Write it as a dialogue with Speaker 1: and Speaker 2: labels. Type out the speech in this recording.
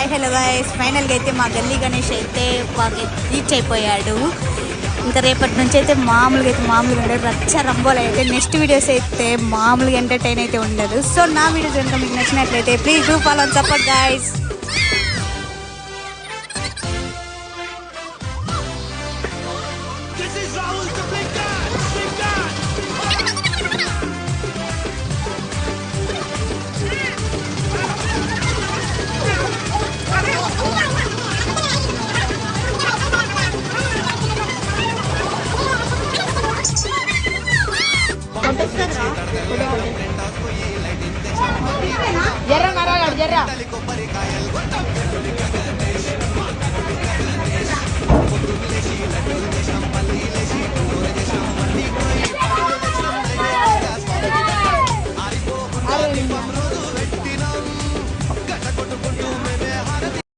Speaker 1: Hi hello guys, ఫైనల్గా అయితే మా గల్లీ గణేష్ అయితే రీచ్ అయిపోయాడు. ఇంకా రేపటి నుంచి అయితే మామూలుగా ఉండదు, రచ్చ రంబోలు అయితే నెక్స్ట్ వీడియోస్ అయితే మామూలుగా ఎంటర్టైన్ అయితే ఉండదు. సో నా వీడియోస్ కనుక మీకు నచ్చినట్లయితే please do follow and support guys.